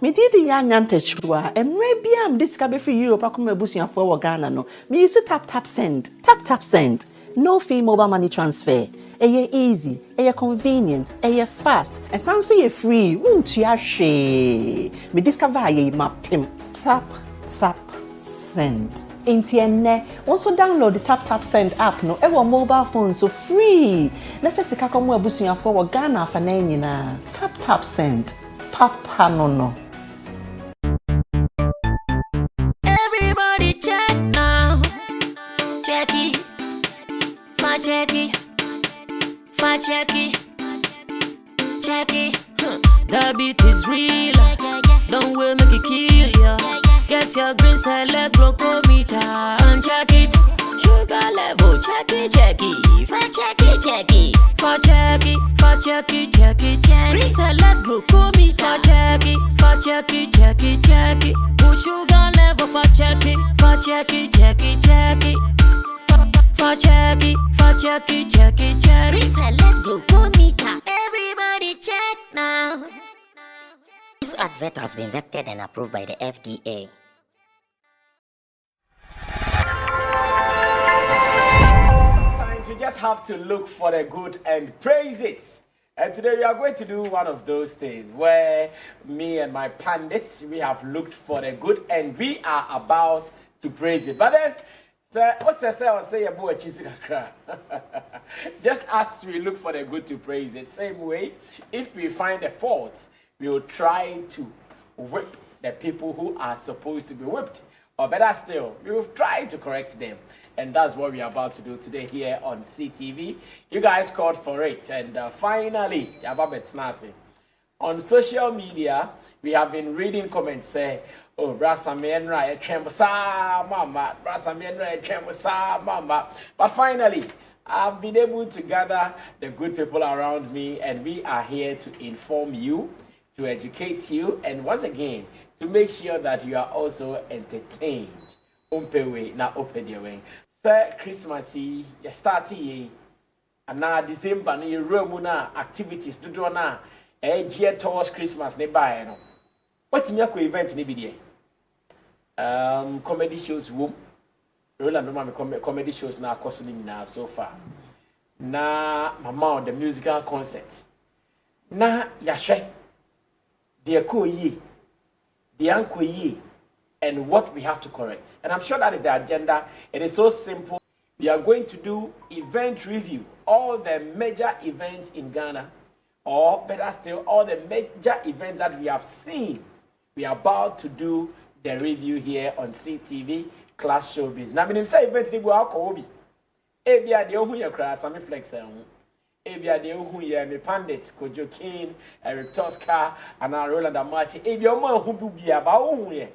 Me did young antechua, and maybe I'm discovered for you, Pacuma Busia for Ghana. No, me used to tap send, tap send. No fee mobile money transfer. Aye easy, aye convenient, aye fast, and sounds so free. Won't you share? Me discover aye map him. Tap send. Intienne, also download the tap send app no ever mobile phone so free. Na first ka komo abusuya for Ghana fa na nyina. Tap send. Papa no. Everybody check now. Check it. Check it. The beat is real. Don't wait, make it kill ya. Get your green select glucometer and check it. Sugar level, check it. Green select glucometer. Check it. Sugar level, check it. Reselect glucometer. Everybody check now. This advert has been vetted and approved by the FDA. Sometimes you just have to look for the good and praise it. And today we are going to do one of those things where me and my pundits, we have looked for the good and we are about to praise it. But then, just as we look for the good to praise it, same way, if we find a fault, we will try to whip the people who are supposed to be whipped. Or better still, we will try to correct them. And that's what we are about to do today here on CTV. You guys called for it. And finally, on social media, we have been reading comments say, oh, mama. But finally, I've been able to gather the good people around me, and we are here to inform you, to educate you, and once again, to make sure that you are also entertained. Umpewe na opedewe. Sir Christmas you start ye and now December na room na activities to do na geared towards Christmas ne buy no. What me ko event ni bi there? Comedy shows room. Roland no comedy shows na akoso ni na so far. Na mama the musical concert. Na yahwe de ko yi. De anko yi. And what we have to correct. And I'm sure that is the agenda. It is so simple. We are going to do event review. All the major events in Ghana, or better still, all the major events that we have seen. We are about to do the review here on CTV Class Showbiz. Now, when say events, they go out Kobe. Ebia de ohu yakra Sammy Flex Ebia de ohu ye me Pandits, Kojo King, Eric Tosca, and Roland Amati. Ebia omo hu bia ba ohu ye.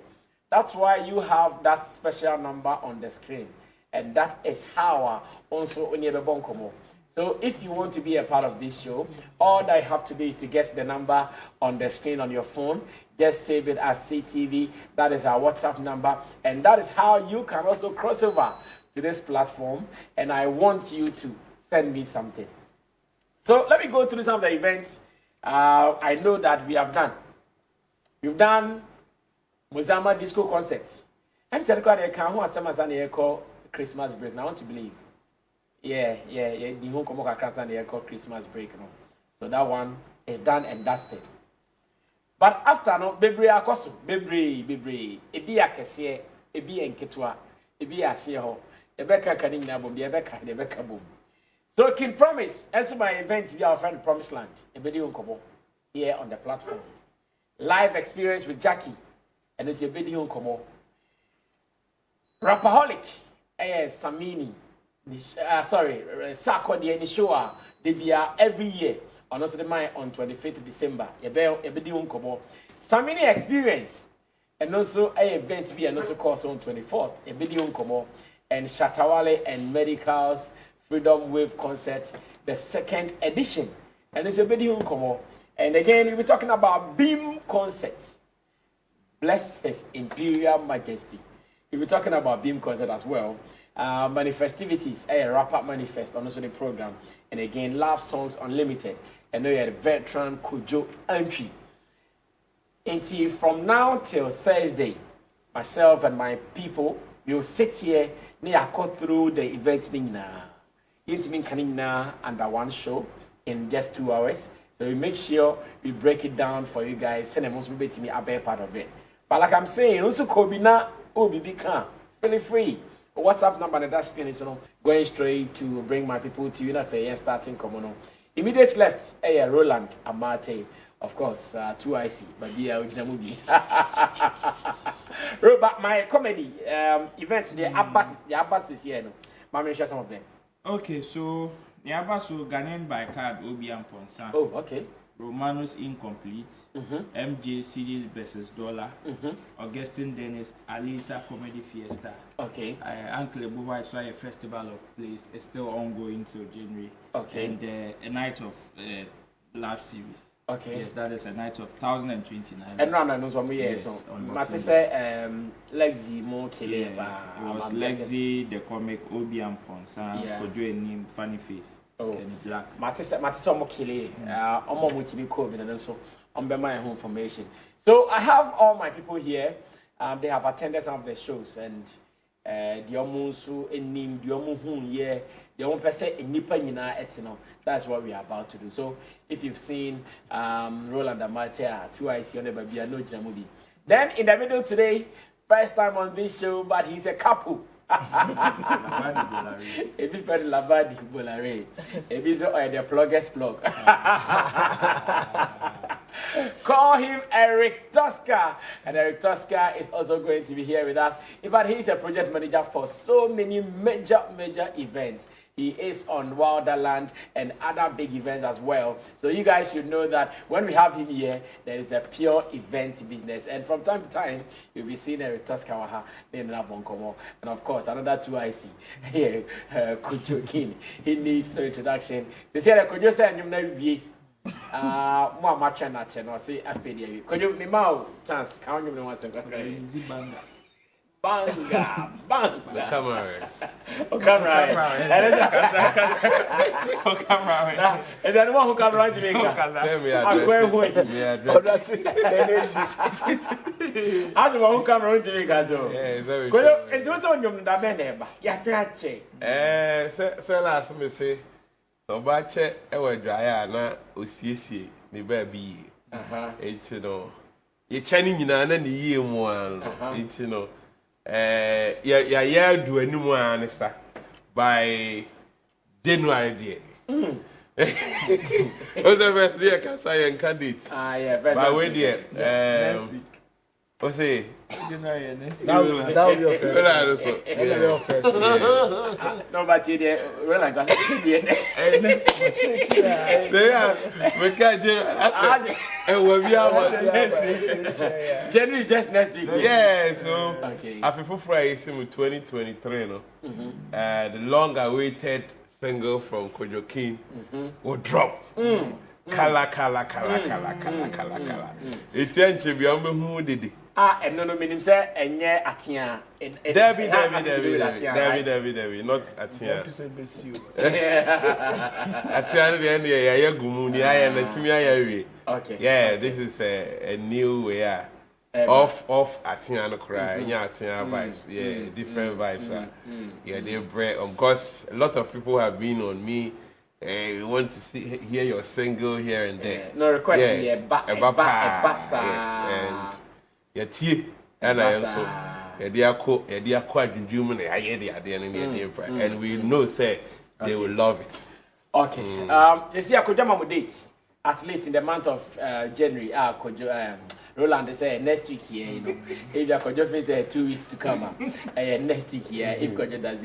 That's why you have that special number on the screen. And that is how also Onyebebonkomo. So if you want to be a part of this show, all that you have to do is to get the number on the screen on your phone. Just save it as CTV. That is our WhatsApp number. And that is how you can also cross over to this platform. And I want you to send me something. So let me go through some of the events I know that we have done. We've done Mozama disco concerts. I'm saying they can who are call Christmas break. Now I want to believe. Yeah. The home come across and they call Christmas break. No? So that one is done and dusted. But after no, bebre akoso, bebre. Ebi akese, ebi enketwa, ebi asie ho. Ebeka kanim na bom, ebeka boom. So King Promise, as my event, we are friend Promised Land. Ebedi unkobo here on the platform. Live experience with Jackie. And it's a video come Rapaholic, Samini, Sako the Nishoa, they be every year on also the mine on 25th December. A video come Samini experience, and also a event be and also course on 24th, a video come and Shatawale and Medicals Freedom Wave concert, the second edition, and it's a video come. And again, we'll be talking about Beam concert. Bless His Imperial Majesty. We'll be talking about Beam concert as well. Manifestivities, a wrap-up manifest on also the program. And again, Love Songs Unlimited. And now you had veteran Kojo entry. Until from now till Thursday, myself and my people will sit here near go through the event under one show in just 2 hours. So we make sure we break it down for you guys. Send them to me a better part of it. But like I'm saying, also Kobina OBB can feel free. WhatsApp number on that screen is going straight to bring my people to you. Starting common. Immediate left, Roland Amate. Of course, 2IC, but the original movie. But my comedy events, the Abbas is here. No, I'm share some of them. Okay, so the Abbas will Ghanaian by card Obi and Ponsa. Oh, okay. Romanos Incomplete, MJ Series versus Dollar, Augustine Dennis, Alisa Comedy Fiesta. Okay. Uncle Buba is a festival of plays. It's still ongoing till January. Okay. And a night of live series. Okay. Yes, that is a night of 1,029. And no, knows what we hear. So, Matisse say, Lexi more Kile. It was Lexi, the comic, Obi and Ponsa, Kojo name, Funny Face. Oh, Black. Matisse more Kile. Omo multi COVID and so on my home formation. So I have all my people here. They have attended some of the shows and the Omusu and Nim, the Omuhun, yeah, the one person in Nipa Nina Etino. That's what we are about to do. So if you've seen Roland Amatea, 2IC on the baby, I know Jamudi. Then in the middle today, first time on this show, but he's a couple. Ebi friend Labadi Bolare. Ebi so the pluggers plug. Call him Eric Tosca. And Eric Tosca is also going to be here with us. In fact, he's a project manager for so many major events. He is on Wilderland and other big events as well. So you guys should know that when we have him here, there is a pure event business. And from time to time, you'll be seeing Eric Tosca and of course, another 2IC here, Kojo King. He needs no introduction. They say that Kojo say I'm not be more much and I say I feel you. Kojo me mau chance count you once and Easy banga. Banga. Camera. Oh, camera. Oh, camera. And then one who come right to me. Tell me That's it. As the one who come right to me, Gazo. Yeah, very good. sure. And what's on your name? Yeah, say last me say, so bache, dry na osiesie, ni baby. It's you channing in an year one. It's yeah, do anyone by January day. What's the best day? Can say and candidate. Yeah, by way there. What's say? That will be your first. No, but you there. Well, I got it. Next They are. We can't. And we are January is just next week. Yeah, so okay. After Friday, 2023, no. The long-awaited single from Kojo King will drop. Kala. It's actually who did it. And no meaning say and yeah atia. Debbie, not atia. Atia the end yeah gumuni and the okay. Yeah, this is a new way. Off atia no cry, atia vibes. Yeah, different vibes. Yeah, they bring. Of course, a lot of people have been on me. We want to hear your single here and there. No request. Yes, and yeah, and I also and we know say they will love it. Okay. You see, I could jump date at least in the month of January. Roland say next week here, you know. If you could just say 2 weeks to come, next week here. If Kojo does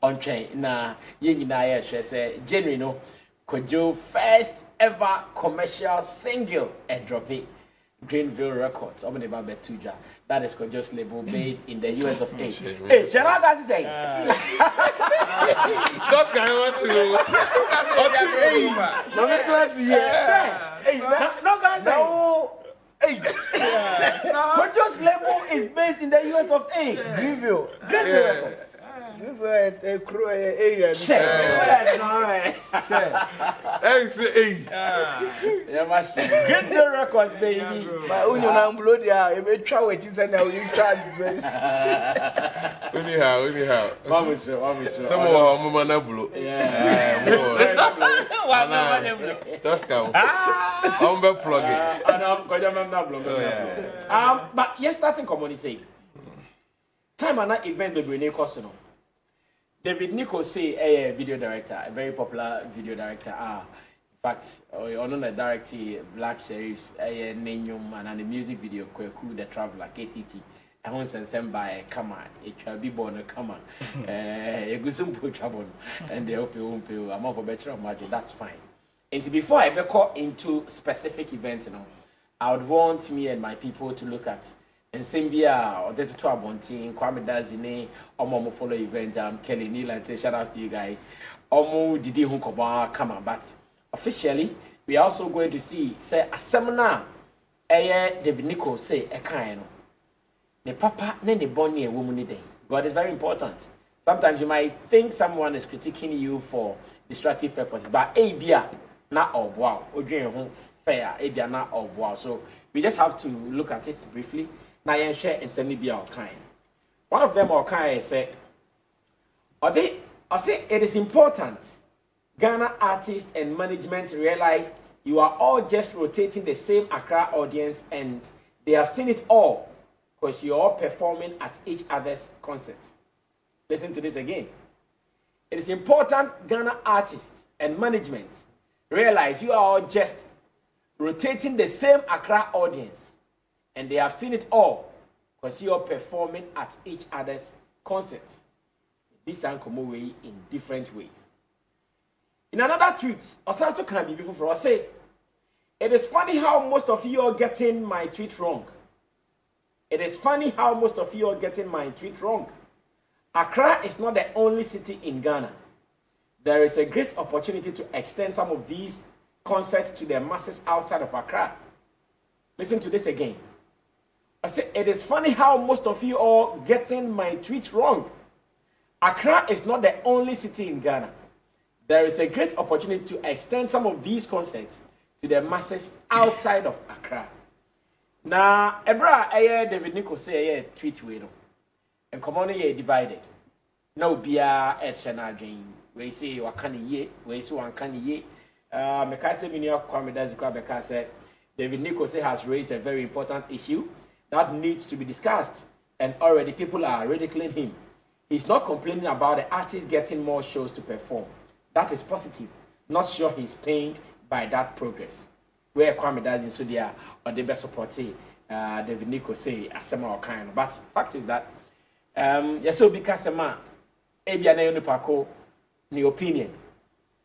on train na say January no Kojo first ever commercial single and drop it. Greenville Records, that is Kojo's label based in the US of A. Hey, Sherrif, that's saying. That's kind of Kojo's label is based in the US of A. Greenville Records. A crew area. Share. Yeah, machine. Get the records, baby. My own blood, yeah, you try what you said now, you try this. Anyhow. Mama show. Some more Mama Blue. Yeah. Tosca. I'm plug it. But yes, starting community. Time and that event will be costume. David Nico say a video director, a very popular video director. In fact, on the director Black Sherrif, a name and the music video Kweku the Traveler KTT. I want to send by come on, it shall be born a come on. A good simple trouble, and they hope you won't pay. I'm up for better margin. That's fine. And before I go into specific events, I would want me and my people to look at. And same year, or the two abonting, Kwame Dazine, Omo follow event, Kelly Neal, and shout out to you guys. Omo Didi Hunkoba, come on, but officially, we are also going to see, say, a seminar, David Nico say, a kind. The papa, then the bonny a woman day. God is very important. Sometimes you might think someone is critiquing you for destructive purposes, but Abia, not of wow, or fair, Abia, not of wow. So we just have to look at it briefly. Now, you share and send me be our kind. One of them, our kind, say, I say it is important. Ghana artists and management realize you are all just rotating the same Accra audience, and they have seen it all because you're all performing at each other's concerts. Listen to this again. It is important Ghana artists and management realize you are all just rotating the same Accra audience. And they have seen it all because you are performing at each other's concerts. This come away in different ways. In another tweet, Osato can be before us say, it is funny how most of you are getting my tweet wrong. It is funny how most of you are getting my tweet wrong. Accra is not the only city in Ghana. There is a great opportunity to extend some of these concerts to the masses outside of Accra. Listen to this again. I said, it is funny how most of you are getting my tweet wrong. Accra is not the only city in Ghana. There is a great opportunity to extend some of these concerts to the masses outside of Accra. Now, Ebra, David Nico say, tweet we and come on, divided. No beer at Shana Jane. We say, Wakani ye, we say, Wankani ye. Mekase Minia Kwame Dazikwa Bekase, David Nico has raised a very important issue that needs to be discussed, and already people are ridiculing him. He's not complaining about the artist getting more shows to perform. That is positive. Not sure he's pained by that progress. Where Kwame does in Sudia or the best support, David Nico say asema or kind. But fact is that yes, so because Ebia na yonipako ni opinion,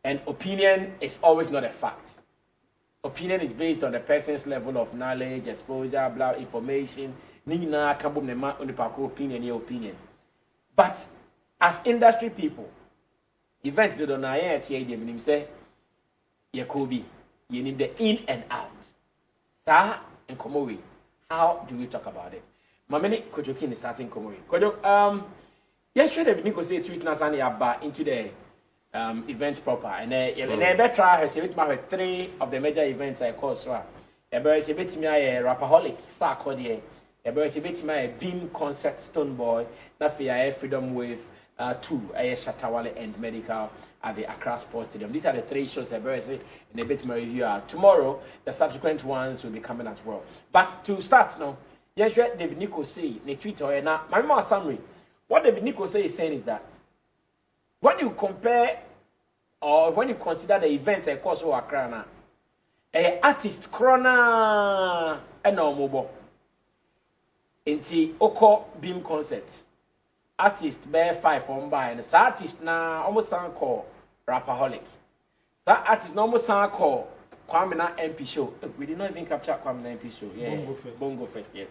and opinion is always not a fact. Opinion is based on the person's level of knowledge, exposure, blah, information. Nina kambum nema onipako opinion. But as industry people, event do na yen tie dem nim say Yakobi, you need the in and out. Sa and Komowi. How do we talk about it? Mameni Kojokin is starting Komowi. Kojo yes, sure David Nico say tweet Nasani Abba into the event proper, and I try her say with 3 of the major events I call so. I say with me a rapaholic, star codie. I say with me a beam concert Stone Boy, Nafia Freedom Wave 2, a Shatawale and Medical at the Accra Sports Stadium. These are the 3 shows I say in a bit more review. Tomorrow, the subsequent ones will be coming as well. But to start now, yes, David Nico say in a tweet or now, my more summary. What David Nico say is saying is that when you compare or when you consider the event I call so Accra na, a artist corona and no mobile inti oko beam concert artist bear 5 on by and the artist na almost sound call rapaholic. That artist no almost sound call Kwame na MP show. We did not even capture Kwame na MP show. Yeah, Bongo Fest. Yes.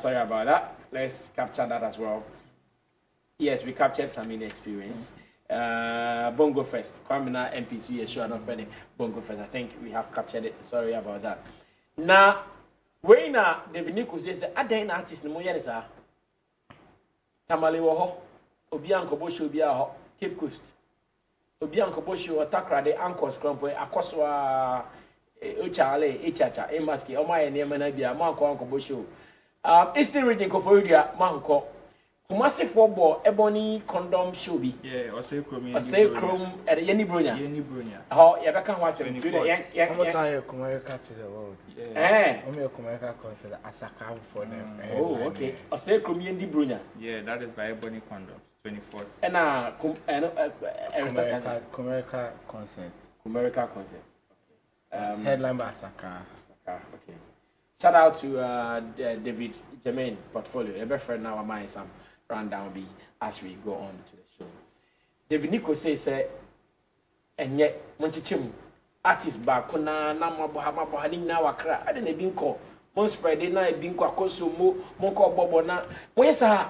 Sorry about that. Let's capture that as well. Yes, we captured Sammy experience. Bongo Fest. Kwame na MPC is sure not friendly. Bongo Fest. I think we have captured it. Sorry about that. Now, when David Nico says, I didn't artist no more. Tamale woho. Obi ankobo show bi a Cape Coast. Obi ankobo show Accra de anchors crampo akoswa ochale echacha emaski o ma ye ne na bia ma ankobo show. Eastern region ko foria manko. Kumasi football ebony condom show bi. Yeah, or say chrome. Or say chrome at Yeni Bronya. Yeni Bronya. Oh, you better want to do that. Almost I America to the world. Eh. Only America consider as a camp for them. Oh, okay. Or say chrome Yeni Bronya. Yeah, that is by ebony condoms. 24. And America concert. America concert. Headline by Saka. Okay. Shout out to David Jermaine portfolio. Your best friend now, my some rundown be as we go on to the show. David Nico says, and yet Monchichim artist back na mabohani na Accra. I didn't even call. Mon spread it na bin kwa koso mon ko bobo na. Mo yesa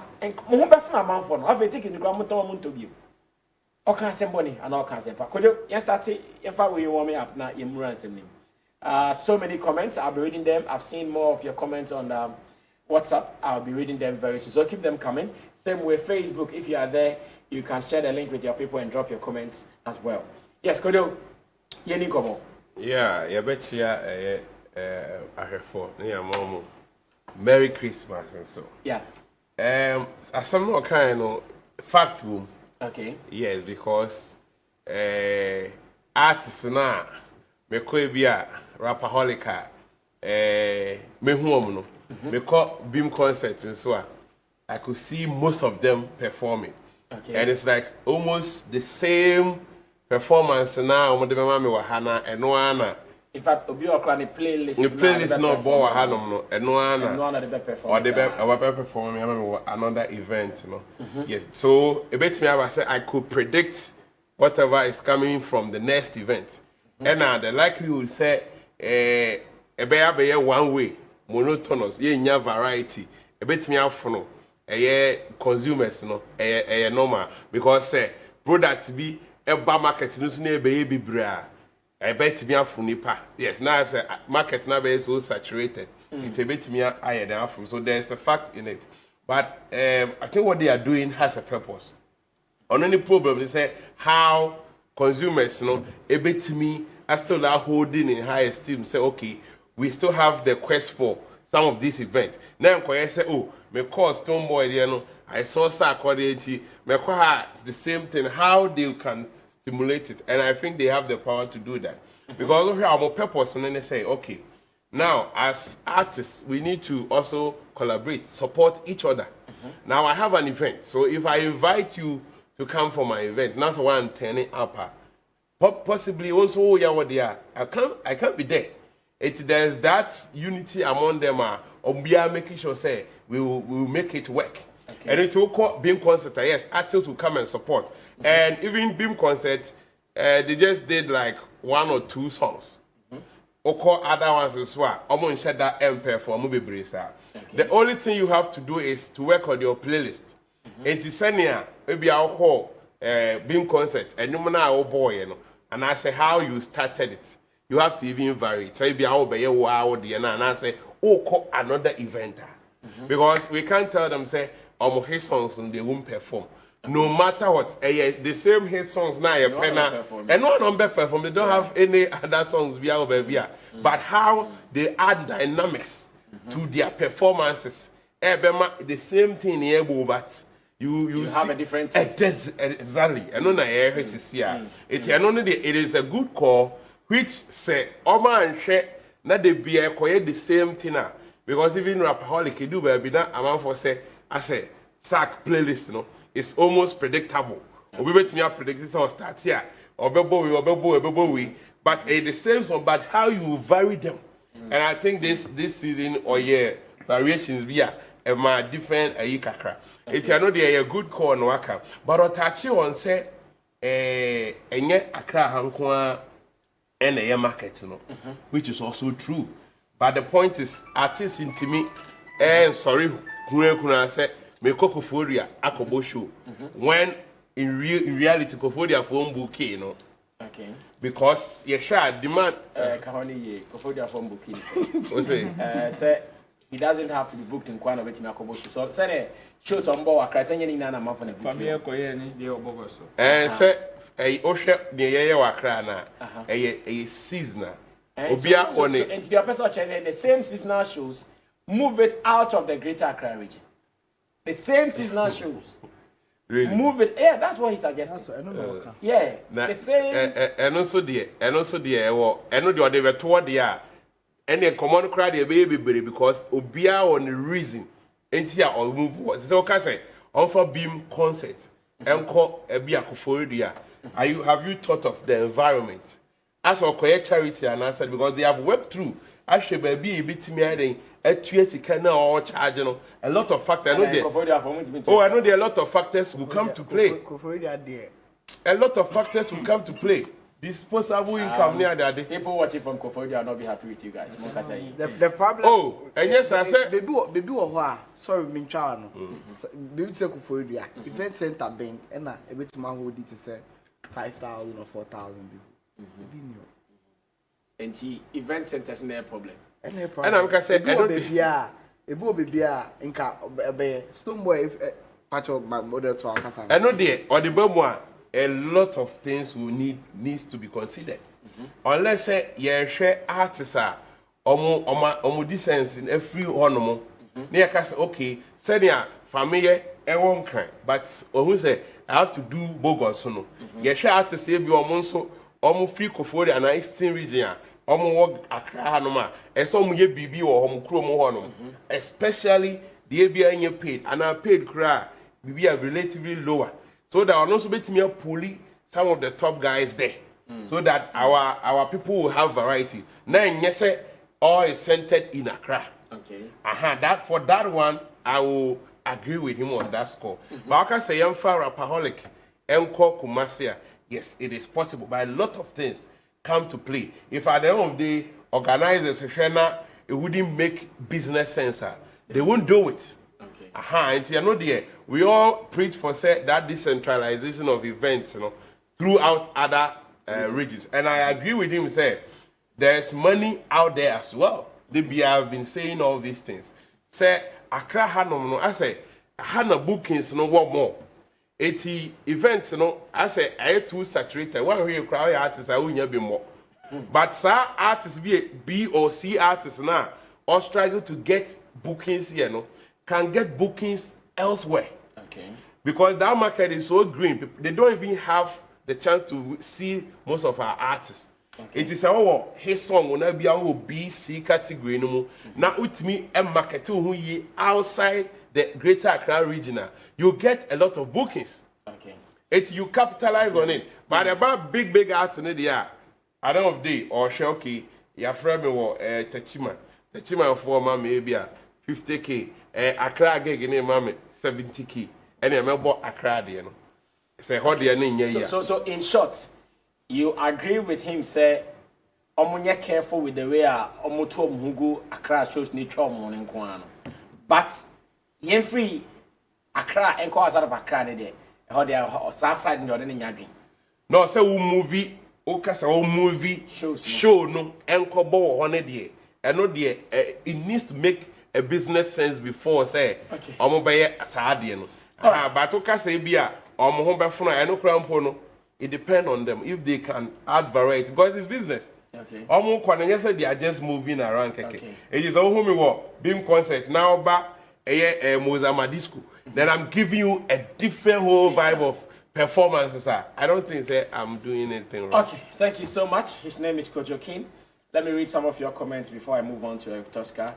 mo be fa man for no. Ave take the grandmother mon to bi. O kan semboni and o kan sempa. Kojo, you start you fa we warm up na yemura nsem so many comments. I'll be reading them. I've seen more of your comments on WhatsApp. I'll be reading them very soon. So keep them coming. Same way, Facebook. If you are there, you can share the link with your people and drop your comments as well. Yes, Kodo. Yeni komo. Yeah, you bet you I heard for Momo. Merry Christmas and so. Yeah. As some more kind of fact boom. Okay. Yes, because artists now me ko bia rapaholica me hu no me ko beam concert so I could see most of them performing. Okay. And it's like almost the same performance now omo de me ma me wa hana eno ana. In fact, obi okra the playlist. The playlist no bo wa hanom no eno ana. Eno ana the perform. Or the perform me another event, you know. Yes. So a bit me I say I could predict whatever is coming from the next event. And the likelihood say be 1 way monotonous ye nya variety e betimi afono consumers no normal because say products be eba market no so na be bibra e betimi afoni pa. Yes, now say market na be so saturated it betimi aye dan afo, so there's a fact in it, but I think what they are doing has a purpose. On any problem they say how consumers, you know, ebetimi are still holding in high esteem. Say, okay, we still have the quest for some of these events. Now, I say, oh, me call Stoneboy, you know, I saw Sarkodity, me call the same thing. How they can stimulate it, and I think they have the power to do that because of our purpose. And then they say, okay, now as artists, we need to also collaborate, support each other. Now, I have an event, so if I invite you to come for my event, that's why I'm turning up. Possibly also I can't be there. There's that unity among them. We are making sure say we will make it work. Okay. And it will call Beam concert. Yes, artists will come and support. And even Beam concert, they just did like 1 or 2 songs. Or other ones as well. I'm share that empire for movie brisa. The only thing you have to do is to work on your playlist. And to send maybe I'll call Beam concert and you know boy, you know. And I say how you started it. You have to even vary. So maybe I'll be and I say, oh, call another event. Because we can't tell them say, his songs and they won't perform. No matter what, the same hit songs now, and no one perform. They don't have any other songs but how they add dynamics to their performances. The same thing here, but you have a different taste. Exactly. And on it is a good call, which say Oma and share not the be the same thing because even rapaholic do baby that amount for say I say sack playlist, you know, it's almost predictable. We bet me predict it or start here or we but the same song, but how you vary them. And I think this season or year variations via my different kakra. It's a good call no waka. But Otachi on say enye Accra hankwa and a market, you know, which is also true. But the point is, artists in me and sorry, kuna say me Kofodia akobo show. When in reality Kofodia phone bouquet, you know. Okay. Because you share demand Kahoni Kofodia phone bouquet. What's it? Say he doesn't have to be booked in Kwana with Makobo. So say show some boy Accra any nana man for the book. Family koye ni dey obogo so. Say ohwe de ye Accra na a seasonal. Obia on it. And the person channel the same seasonal shows move it out of the greater Accra region. The same seasonal shows. Really? Move it. Yeah, that's what he suggested. Yeah. The same. And also the they toward the and then common cry the baby because Obia on the reason ain't here or move what so can say on for beam concert and call a be a have you thought of the environment as a quiet charity and I said because they have worked through I should be a bit me a 2 can or charge a lot of factors I know I know there are a lot of factors will come to play a lot of factors will come to play. Disposable income near that. People watching from Kofodia will not be happy with you guys. The problem. Oh, and yes, I said. Baby, sorry, Minchano. Baby, say Kofodia. Event center bank, and a bit my hoodie to say 5,000 or 4,000 people. And the event centers no problem. And I'm gonna say, baby, a boy, baby, inca, stone boy, patch of my mother to our casa. I know there, or the Bumwa. A lot of things will needs to be considered. Unless share artists are omo distance in every one near cast okay, send family one kind, but who say I have to do bogus no. Share artists be so free Kofodia and Eastern region. Work Accra no ma. And some ye BB or Kro especially the ABI paid and I paid cry BB are relatively lower. So that will also be pulling some of the top guys there. So that our people will have variety. Now, yes, all is centered in Accra. Okay. That for that one, I will agree with him on that score. But I can say I'm far rapaholic. Kumasia. Yes, it is possible. But a lot of things come to play. If at the end of the day, organizers, it wouldn't make business sense. They won't do it. And you know there, we all preach for that decentralization of events, throughout other regions. And I agree with him. Say there's money out there as well. They have been saying all these things. Say Accra had no. I say had no bookings. No what more. 80 events. I say I too saturated. One real crowd artists I wouldn't be more. But sir, artists be B or C artists now or struggle to get bookings here. Can get bookings elsewhere. Okay. Because that market is so green, they don't even have the chance to see most of our artists. Okay. It is his song will not be our B, C category no more. Now with me a market who ye outside the greater Accra region, you get a lot of bookings. Okay. You capitalize on it. But about big artists in the air, I don't know day or Shelky, your friend me Techima for my maybe 50K. Accra gig in a 70K. And I remember Accra, Say, how do you So, in short, you agree with him, say, Omunya careful with the way Omoto Mugu Accra shows nature morning Kwano. But, yen free Accra and cause out of Accra, how they are side in your Yagi. No, say, movie, movie show no, and Kobo on a day. And no, dear, it needs to make a business sense before say buy a sardine. But okay say bia it depends on them if they can add variety because it's business. Okay. They are just moving around. Okay. It is all home beam concert now back a Mozama disco. Then I'm giving you a different whole vibe of performances. I don't think I'm doing anything wrong. Okay, thank you so much. His name is Kojo King. Let me read some of your comments before I move on to Tosca.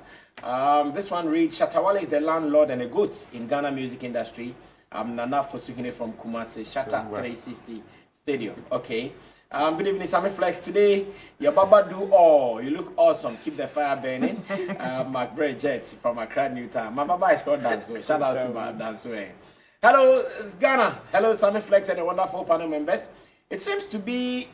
This one reads, Shatawale is the landlord and a goat in Ghana music industry. Nana Fosuhine from Kumasi, Shatta 360 Stadium. Okay. Good evening, Sammy Flex. Today, your Baba do all. You look awesome. Keep the fire burning. McBray Jet from Accra, Newtown. My Baba is called Danso. Shout out to Danso. Hello, Ghana. Hello, Sammy Flex and the wonderful panel members. It seems to be,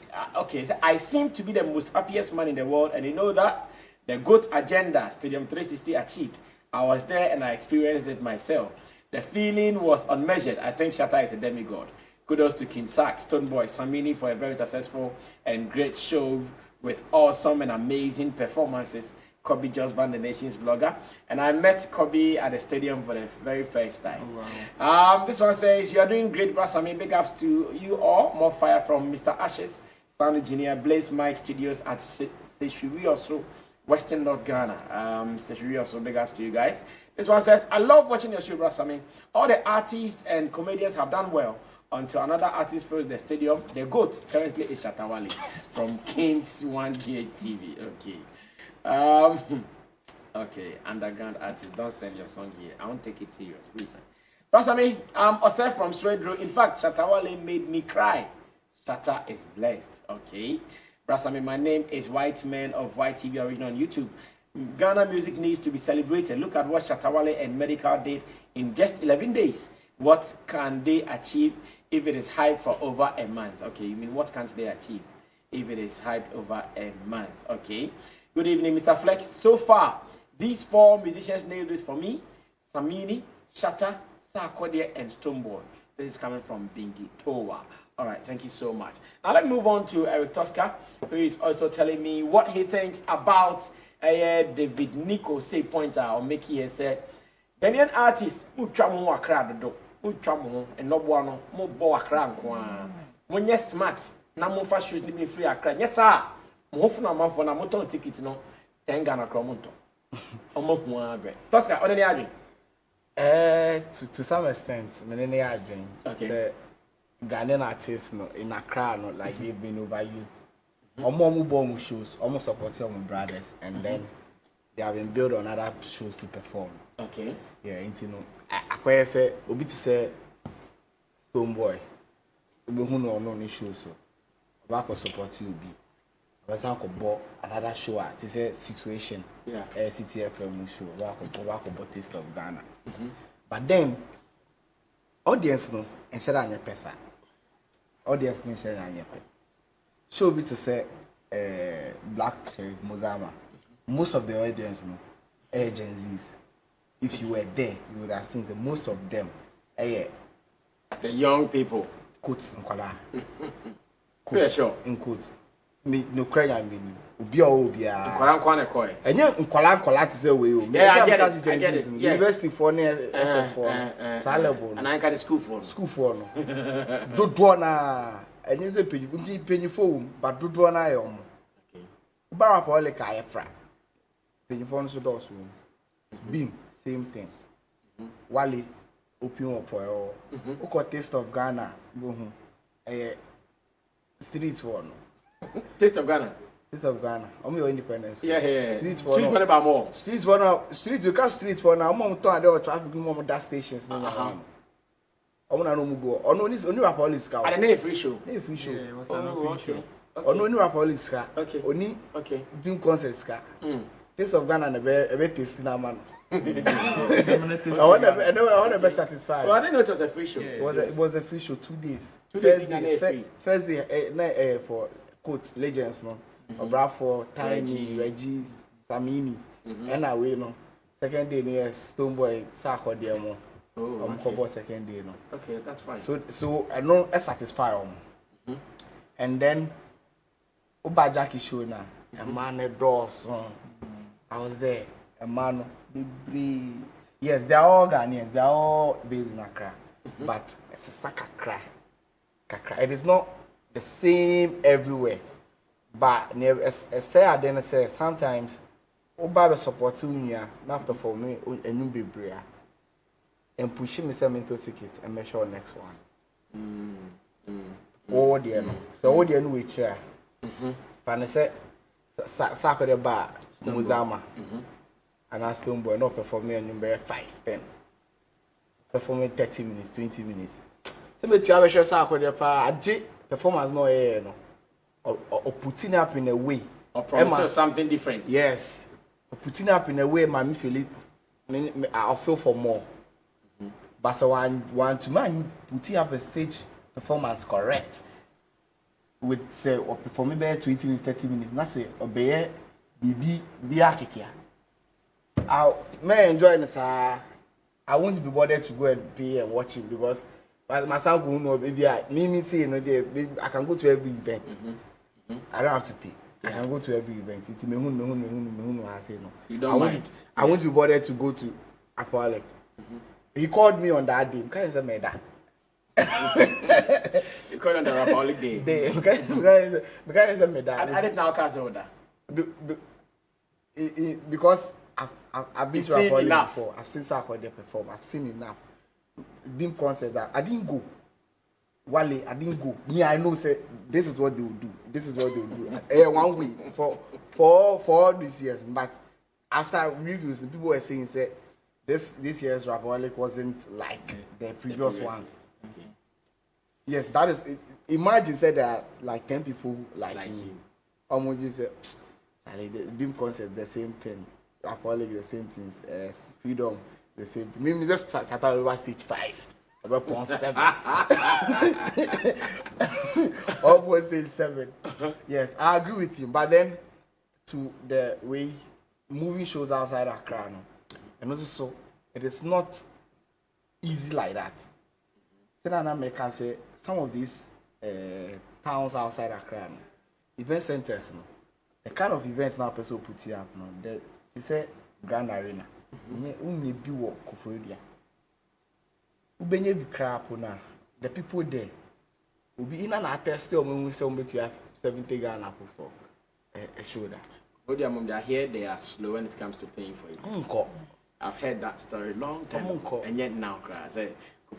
I seem to be the most happiest man in the world, and you know that the GOAT agenda, Stadium 360 achieved. I was there and I experienced it myself. The feeling was unmeasured. I think Shatta is a demigod. Kudos to King Sack, Stoneboy, Samini for a very successful and great show with awesome and amazing performances. Kobe Just Van, the nation's blogger, and I met Kobe at the stadium for the very first time. Oh, wow. This one says, you are doing great, Brasami. Big ups to you all. More fire from Mr. Ashes, sound engineer, Blaze Mike Studios at Seshuri also, Western North Ghana. Seshuri also, big ups to you guys. This one says, I love watching your show, Brasami. All the artists and comedians have done well until another artist fills the stadium. The GOAT currently is Shatawale from Kings 1 GHTV. Okay. Okay, underground artist, don't send your song here. I won't take it serious, please. Brasami, Osef from Swedro. In fact, Shatawale made me cry. Shatta is blessed. Okay. Brasami, my name is White Man of White TV Original on YouTube. Ghana music needs to be celebrated. Look at what Shatawale and Medical did in just 11 days. What can they achieve if it is hyped for over a month? Okay, you mean what can't they achieve if it is hyped over a month? Okay. Good evening, Mr. Flex. So far, these 4 musicians nailed it for me. Samini, Shatta, Sarkodie, and Stoneboy. This is coming from Bingi Towa. All right, thank you so much. Now let me move on to Eric Tosca, who is also telling me what he thinks about David Nico say pointer or Mickey has said. Ghanaian artists who travel Accra do, who travel and no one more bo Accra when you're smart, na mo fa shoes ni free Accra. Yes, sir. Hopefully, I'm for a motor ticket. No, 10 Ghana Cromonto. Tosca, what are you To some extent, many are doing. Okay. Ghanaian artists no, in Accra, no, like they've been overused. Almost bomb shows, almost supporting my brothers, and then they have been built on other shows to perform. Okay. Yeah, you know, I quite say, Obi to say, Stoneboy, who no shows so, back or support you be. Was another show at a situation, yeah, CTFM show, about Taste of Ghana. But then, audience no, and said on your pesa. Audience no said on your pesa. Show me to say, Black Sherrif Mozama. Most of the audience no, agencies. If you were there, you would have seen that most of them, the young people, quotes in Kuala. Sure. In quotes. Me no cry I mean obi o obi a nkwaran na koy enye nkwaran to say we o me I get it. University for ne SS for sa level and I got school for no dodo na enye say penyi for but dodo na ye omo okay bara pa ole ka ye fra penyi for no so do so beam same thing Wale open up for o Taste of Ghana go hu streets for no Taste of Ghana. Taste of Ghana. I'm your independence. Yeah. Streets for about more. Streets because streets for now. I'm on there traffic more that stations. I'm gonna no go. Only rap police car. And then free show. Free show. Yeah, what's an show? Only rap police car. Okay. Only okay. Dream concerts car. Taste of Ghana na be tasty na man. I want to be satisfied. Well, I didn't know it was a free show. It was a free show 2 days. 2 days First day for quote legends no. Obra for Tiny, Reggie, Samini, and away no. Second day near Stoneboy, Sarkodie mo. Okay. Second day no. Okay, that's fine. So I know I satisfy and then Oba Jackie show na a man a doors. I was there. A man, yes, they are all Ghanaians. They are all based in Accra, but it's a Kakra. It is not the same everywhere. But I say sometimes Oba support you not performing a new baby and pushing me some into tickets and make sure next one. Oh dear, no. So oh dear, no chair. Fan I say Sarkodie bar Muzama. And I Stoneboy not performing and number 5, 10. Performing 30 minutes, 20 minutes. So me tell you sure Sarkodie performance no here no. Or putting up in a way. Or promise something different. Yes. Or putting up in a way man me feel it. I'll feel for more. But so want to man putting up a stage performance correct. With say or performing by 20 minutes, 30 minutes. Na say obey be akikia. I may enjoy this. I won't be bothered to go and pay and watch it because my son will know. Maybe me say you know I can go to every event. I don't have to pay. I can go to every event. It's me I say no. You don't mind. I won't be bothered to go to Aqua. He called me on that day. Because he said that. You called on the Republic Day. Because he said that. I didn't know that. Because I've been to Aqua before. I've seen Aqua perform. I've seen enough. Beam concert that I didn't go. Wale, I didn't go. Me, I know say this is what they will do. This is what they will do. 1 week for all these years. But after reviews, people were saying say this year's Rapaholic wasn't like the previous ones. Okay. Yes, that is. Imagine say there are like 10 people like you. Almost just say, the Beam concert the same thing. Rapaholic the same things. Freedom the same. Maybe just chat over stage 5. About 7. Almost stage 7. Yes, I agree with you. But then to the way movie shows outside Accra, and also so it is not easy like that. I can say some of these towns outside Accra, event centers, the kind of events now person put here up, they say Grand Arena. Only be work for area. Ubenye be crap na the people there will be in an attest when we say to have 70 Ghana for a shoulder. They are here, they are slow when it comes to paying for it. I've heard that story long time ago, and yet now,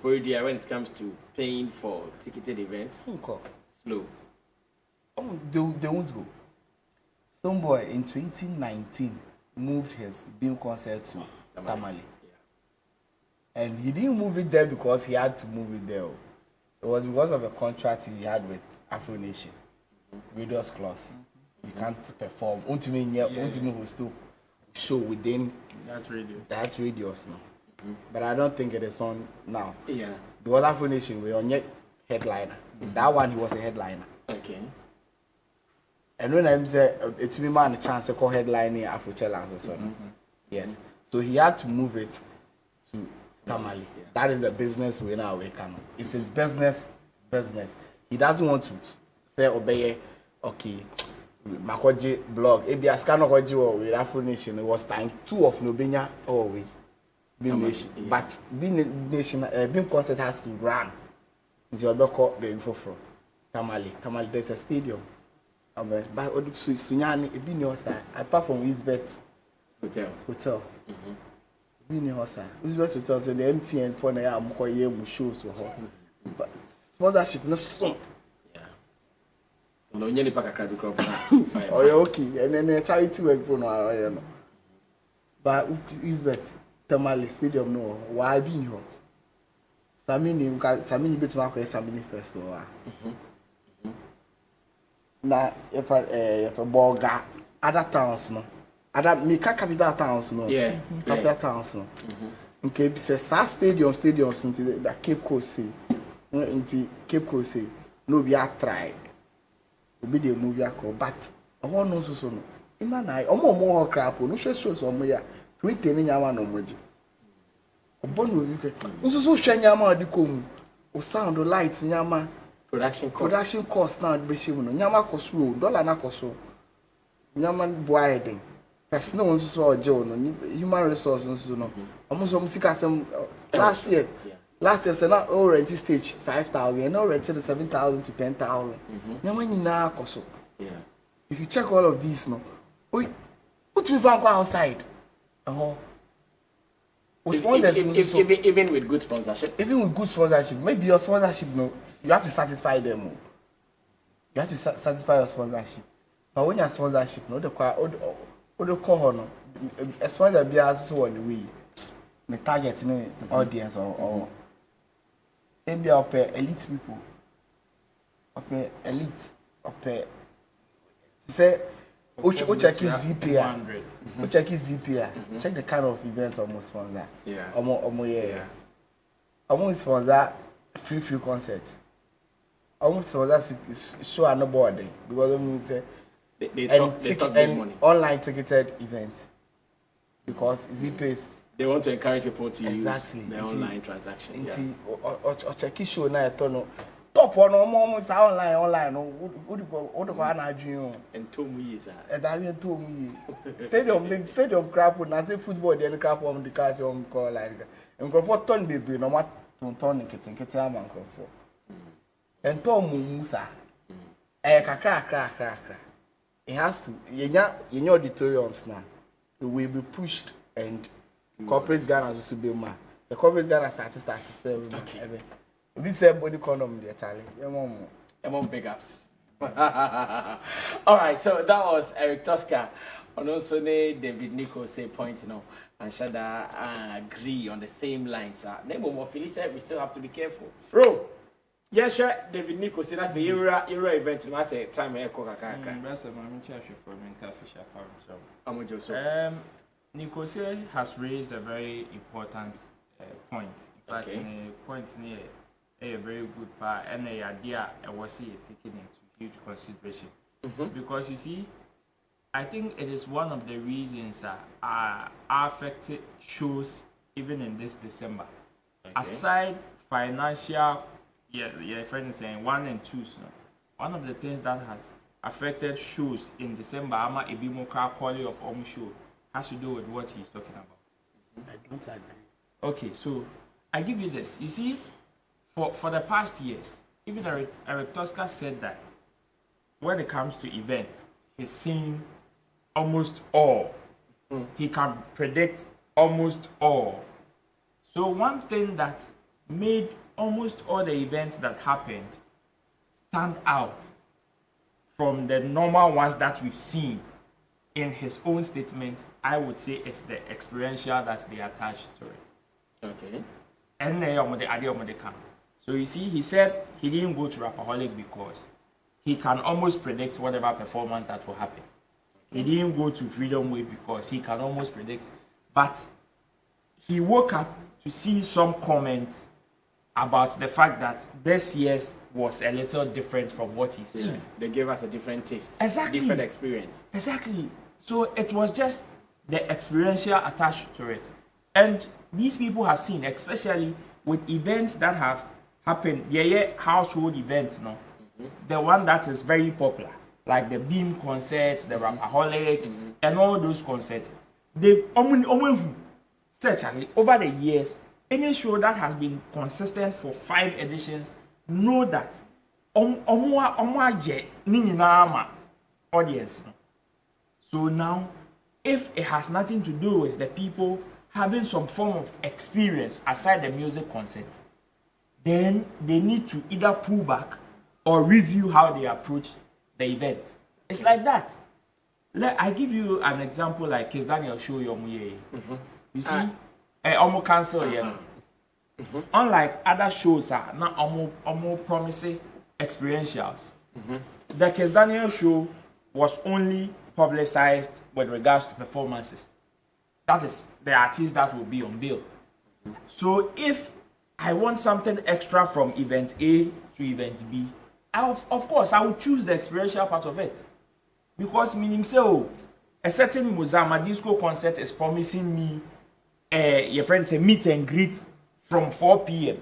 when it comes to paying for ticketed events, slow. They won't go. Stoneboy in 2019 moved his Beam concert to Tamale. And he didn't move it there because he had to move it there. It was because of a contract he had with Afro Nation. Radius clause. You can't perform. Ultimately, will still show within that radius now. But I don't think it is on now. Yeah. Because Afro Nation were on yet headliner. That one he was a headliner. Okay. And when I say it's me man a chance to call headlining Afro Challenge as well. Yes. So he had to move it to Tamale. Yeah. That is the business we now we can. If it's business. He doesn't want to say obey. Okay, Makoji blog. Ebi askano koji with Afro Nation. It was time 2 of Nobenya or we Beam Nation. Yeah. But Beam Nation, Beam concert has to run. It's your back the info from Tamale. Tamale, there's a stadium. But Sunyani, it be your side. Apart from Elizabeth Hotel. Elizabeth Hotel, so the MTN for the year shows so hot. But sponsorship no so. Yeah. No, you need to pack a crowd. Oh, okay. And then a charity work for no. But Elizabeth Tamale Stadium no. Why being here? Sammy bit to mark Sammy first or. Now, if a Boga, other towns, no, other Mika capital towns, no, capital towns, no. Okay, because stadiums into the Cape Coast, into Cape Coast, no, we are tried. We be the movie, but I want no so no. In my night, more crap, no shows on me. 20 minutes, I want no more. Obon, so Shanyama, the comb, or sound, or lights, Yama. Production cost now be she no nyama kosuro dollar na koso nyama boyden person no so ojo no human resource no no omo sika sem last year say na all rent stage 5,000 and all rent 7,000 to 10,000 nyama nyina koso. Yeah, if you check all of these no we put me from outside even with good sponsorship. Maybe your sponsorship, no, you have to satisfy them. You have to satisfy your sponsorship. But when your sponsorship, no, the call no, a sponsor be as so on the way. The target, audience or maybe up elite people, up say. Check his ZPR. Check his ZPR. Check the kind of events almost sponsor. Yeah. Almost sponsor free concerts. Almost sponsor show and no boarding because they talk big money. Online ticketed events because ZPS. They want to encourage people to use the online transaction. Or check his show now. shop for no more online no what go na adwin and 2 years and that mean 2 years stadium crap na say football dey crap on the cars on call like microphone turn baby no ma turn nkete ama microphone and to musa kakra it has to yenya auditoriums now it will be pushed and corporate Ghana to be ma the corporate Ghana start still okay. We say body condom there, Charlie. Among big ups. All right, so that was Eric Tosca. And also David Nico say point, and Shada agree on the same lines. Name of Philly said we still have to be careful. Bro, yes, sure. David Nico said that the Euro event, and I say time echo kaka. That's a man church for mental fish account. Nico has raised a very important point. In fact, point near a very good part and a idea I was taken into huge consideration. Because you see, I think it is one of the reasons that are affected shows even in this December. Aside financial, your friend is saying 1 and 2. So one of the things that has affected shows in December, ama ebimoka quality of show has to do with what he's talking about. I don't agree. Okay, so I give you this. You see, for the past years, even Eric Tosca said that when it comes to events, he's seen almost all. He can predict almost all. So one thing that made almost all the events that happened stand out from the normal ones that we've seen in his own statement, I would say it's the experiential that they attached to it. Okay. And the idea of the camp. So you see, he said he didn't go to Rapaholic because he can almost predict whatever performance that will happen. He didn't go to Freedom Way because he can almost predict. But he woke up to see some comments about the fact that this year's was a little different from what he's seen. Yeah, they gave us a different taste. Exactly. Different experience. Exactly. So it was just the experiential attached to it. And these people have seen, especially with events that have happened, household events, the one that is very popular, like the Beam concerts, the Rapaholic, and all those concerts. They've certainly over the years, any show that has been consistent for 5 editions know that audience. So now, if it has nothing to do with the people having some form of experience aside the music concert, then they need to either pull back or review how they approach the event. It's like that. I give you an example like Kiss Daniel show you see, almost cancel unlike other shows are not almost promising experientials. The Kiss Daniel show was only publicized with regards to performances. That is the artist that will be on bill. So if I want something extra from event A to event B, of course I will choose the experiential part of it. Because meaning so a certain Muzama disco concert is promising me your friends say meet and greet from 4 p.m.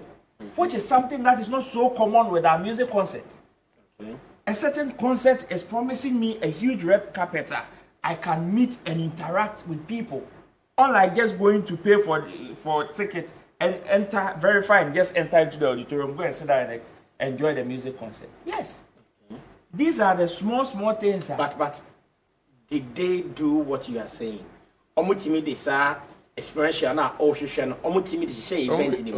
Which is something that is not so common with our music concert. A certain concert is promising me a huge red carpeter. I can meet and interact with people. Unlike just going to pay for ticket and enter, verify and just enter into the auditorium, go and sit down and enjoy the music concert. Yes. These are the small things. But did they do what you are saying? Omutimi de sa experiential na ohwehwe no omutimi de share event ni.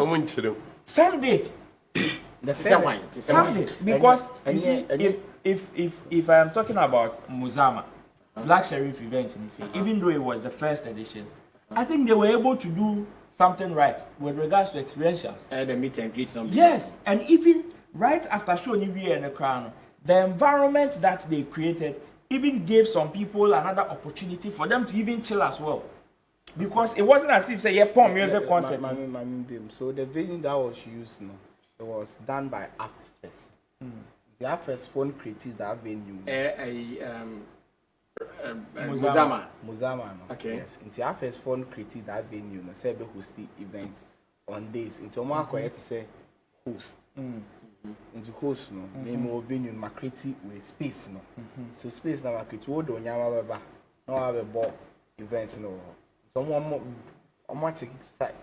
Some did. Some did because you see if I am talking about Muzama, Black Sherrif event, even though it was the first edition, I think they were able to do something right with regards to experientials. The meet and greet. Yes, and even right after show Nibi and the crown, the environment that they created even gave some people another opportunity for them to even chill as well. Because it wasn't as if say music concert. So the venue that was used, it was done by AFES. The AFES phone created that venue. Muzama. Okay. Yes. The AFES phone created that venue. Said host events on days. Into more correct to say host. into host no name of venue ma create with space no so space na ma create wo do nyama baba no have a ball event no someone I'm take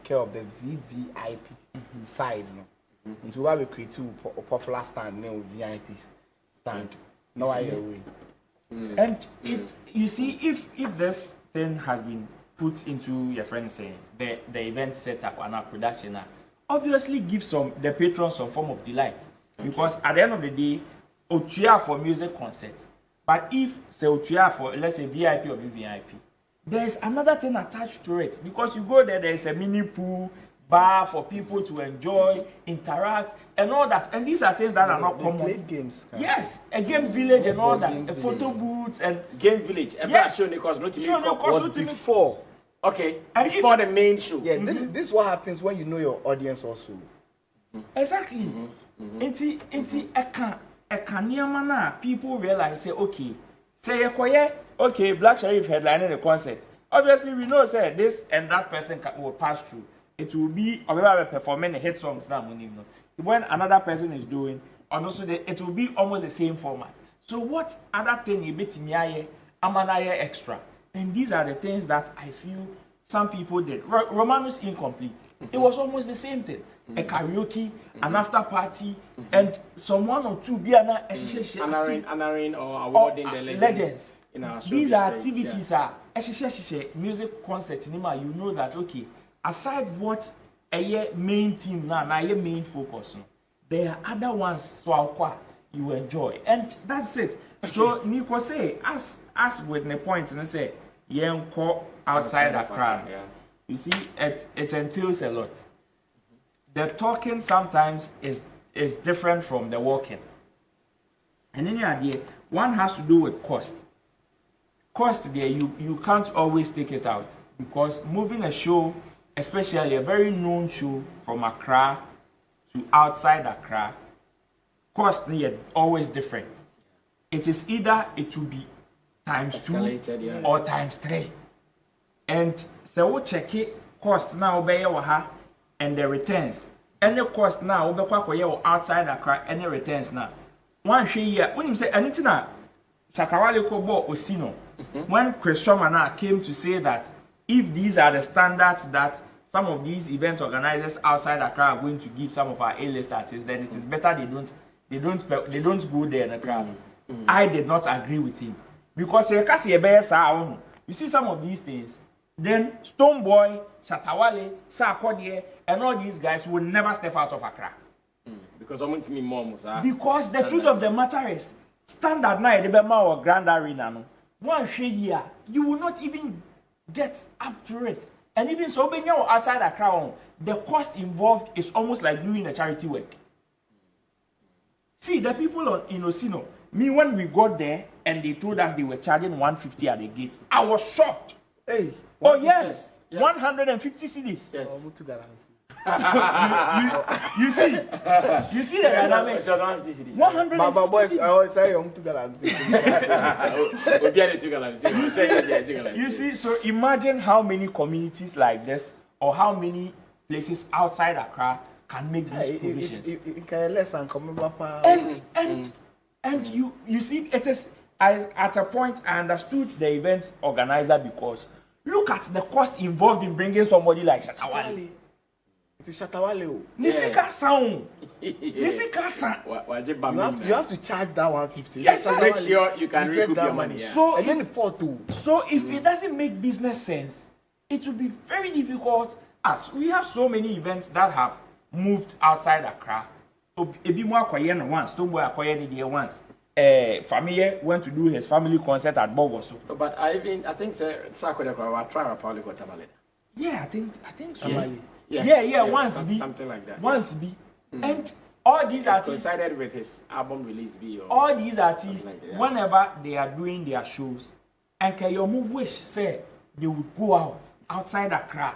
care of the VVIP side no into why we create a popular stand name VIP stand no I away and it you see if this thing has been put into your friend saying the event setup and our production obviously give the patrons some form of delight. Because at the end of the day, Otuya for music concert. But if say Otuya for let's say VIP or VVIP, there is another thing attached to it. Because you go there is a mini pool, bar for people to enjoy, interact, and all that. And these are things that are not common. Play games. Yes, a game village and all that, a photo booth and game village. Yes. Was before. Okay, and before the main show. Yeah, this is what happens when you know your audience also. Exactly. Inti eka niyama na people realize say okay Black Sherrif headlining the concert. Obviously we know say this and that person will pass through. It will be performing the hit songs now when another person is doing and also it will be almost the same format. So what other thing you bet me amanaye extra? And these are the things that I feel some people did. Romanus Incomplete. It was almost the same thing. A karaoke, an after party, and some one or two honoring or awarding the legends. In our these are activities music concert you know that okay, aside what a main theme now, a main focus, there are other ones so you enjoy. And that's it. So Nico say as with the point and say outside Accra. Yeah. You see, it entails a lot. The talking sometimes is different from the walking. And any idea, one has to do with cost. Cost there, you can't always take it out because moving a show, especially a very known show from Accra to outside Accra, cost is always different. It is either it will be times escalated, 2 or times 3. And so we check it cost now and the returns. Any cost now outside Accra, any returns now. One year when you say anything Chatawale Kobo Osino, when Christian Mana came to say that if these are the standards that some of these event organizers outside Accra are going to give some of our A-list artists, then it is better they don't go there in the crowd. I did not agree with him because you see some of these things. Then Stoneboy, Shatawale, Sarkodie, and all these guys will never step out of Accra. Because I want to meet more. Because the truth of the matter is, standard night, the Bema or Grand Arena, no, 1 year, you will not even get up to it. And even so, when you're outside Accra, the cost involved is almost like doing a charity work. See, the people in Osino, me when we got there and they told us they were charging 150 at the gate, I was shocked. Hey. Oh yes, 150 cedis. Yes. you see the dynamics. 150. Baba boys, I always say you You see, so imagine how many communities like this, or how many places outside Accra can make these provisions. And you see, it is at a point I understood the event organizer because. Look at the cost involved in bringing somebody like Shatawale. It is Shatawale. Nisika sound. Nisika sound. You have to charge that 150. Yes, make sure you can recoup your money. Yeah. So and then the 4-2. So if it doesn't make business sense, it will be very difficult. As we have so many events that have moved outside Accra. Ebimwa Akoyen once, Stoneboy Akoyen the once. Family went to do his family concert at Bogoso. But I think Sakoda will try a probably got Tamaleda. Yeah, I think so. Yeah, once something like that. Once be. And all these artists coincided with his album release be. All these artists, whenever they are doing their shows, and Kayomu wish say they would go outside Accra.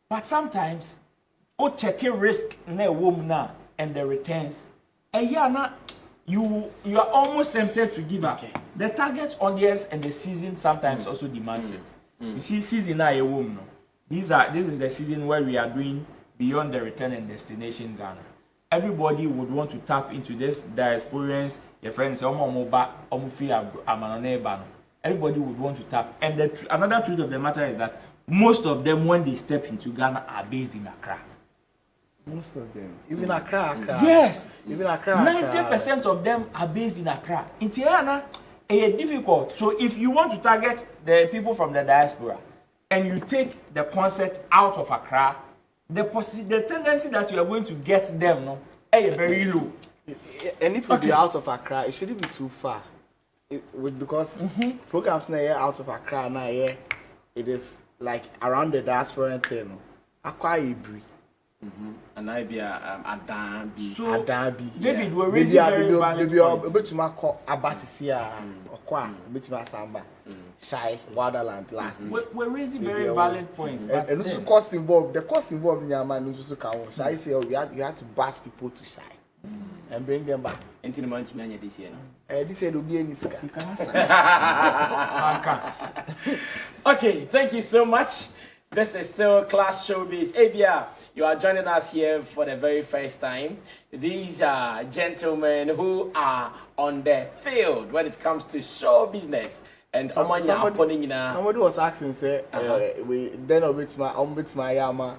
But sometimes, check risk ne womb now and the returns. And you are almost tempted to give up. The target audience and the season sometimes also demands it. You see, season now a womb no. This is the season where we are doing Beyond the Return and Destination Ghana. everybody would want to tap into this diasporans. Your friends say, everybody would want to tap. And another truth of the matter is that most of them, when they step into Ghana, are based in Accra. Most of them, even Accra. Yes, even Accra. 90% of them are based in Accra. In Tiana, it's difficult. So if you want to target the people from the diaspora, and you take the concert out of Accra, the tendency that you are going to get them, no, is very low. And if you be out of Accra, it shouldn't be too far. Because programs now out of Accra now, it is like around the diaspora thing. Accra Ibri. And I be Adambi. So Adambi. David, we're raising very valid points. A bit to my Abasisia, Okwa, a bit to my Samba, Shy, Waterland last. We're raising very valid points. And also cost involved. The cost involved in your man also count. Shy say, oh, you have to bus people to Shy and bring them back. Into the month this year. This year will be any Okay, thank you so much. This is still Class Showbiz. ABR, you are joining us here for the very first time. These are gentlemen who are on the field when it comes to show business. And somebody was asking, say, we then obit my yama,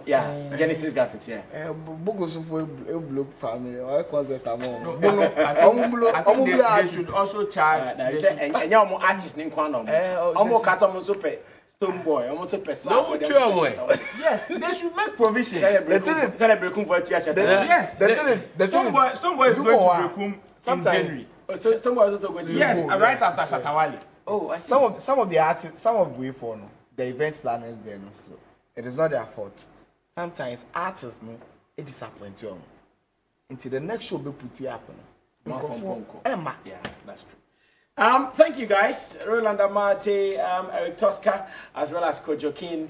yeah, Genesis Graphics, yeah. Bogos of a blue family, or a concert. I think they should also charge. And you're more artist in Quandom. Almost cut almost super Stone Boy, almost super. Yes, they should make provisions. Yes, the Stone Boy is going to Brekum in January. Stone Boy is also going to yes, right after Shatawali. Oh, I see. Some of the artists, some of the for the event planners there, so it is not their fault. Sometimes artists, no, it disappoints you. Until the next show, be put it up. Yeah, that's true. Thank you guys, Roland Amate, Eric Tosca, as well as Kojo King.